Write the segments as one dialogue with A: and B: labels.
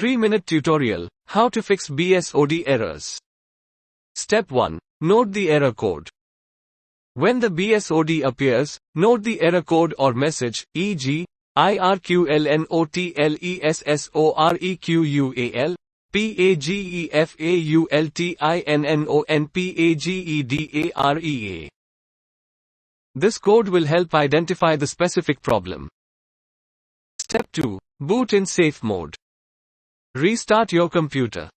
A: 3-minute tutorial, how to fix BSOD errors. Step 1. Note the error code. When the BSOD appears, note the error code or message, e.g., IRQLNOTLESSOREQUAL, PAGEFAULTINNONPAGEDAREA. This code will help identify the specific problem. Step 2. Boot in safe mode. Restart your computer.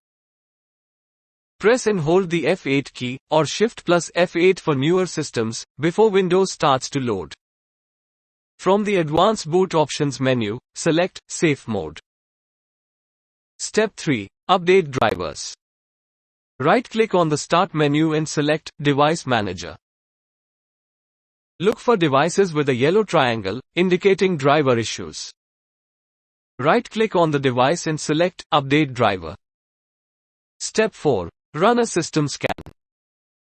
A: Press and hold the F8 key, or Shift plus F8 for newer systems, before Windows starts to load. From the Advanced Boot Options menu, select Safe Mode. Step 3. Update drivers. Right-click on the Start menu and select Device Manager. Look for devices with a yellow triangle, indicating driver issues. Right-click on the device and select Update Driver. Step 4. Run a system scan.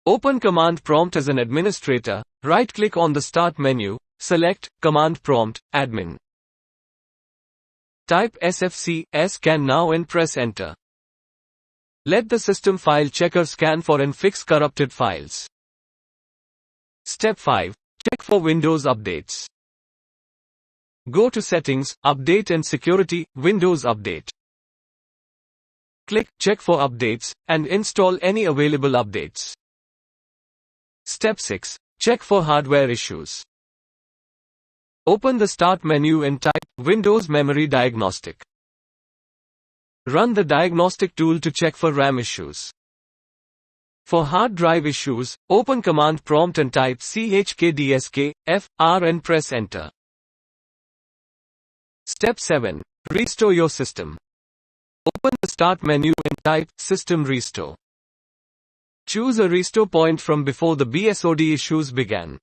A: Open Command Prompt as an administrator, right-click on the Start menu, select Command Prompt, Admin. Type SFC, scan now and press Enter. Let the system file checker scan for and fix corrupted files. Step 5. Check for Windows updates. Go to Settings, Update and Security, Windows Update. Click Check for Updates, and install any available updates. Step 6. Check for hardware issues. Open the Start menu and type Windows Memory Diagnostic. Run the Diagnostic tool to check for RAM issues. For hard drive issues, open Command Prompt and type chkdsk, fr and press Enter. Step 7. Restore your system. Open the Start menu and type System Restore. Choose a restore point from before the BSOD issues began.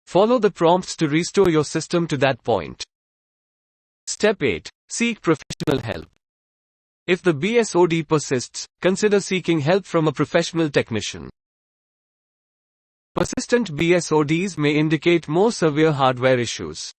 A: Follow the prompts to restore your system to that point. Step 8. Seek professional help. If the BSOD persists, consider seeking help from a professional technician. Persistent BSODs may indicate more severe hardware issues.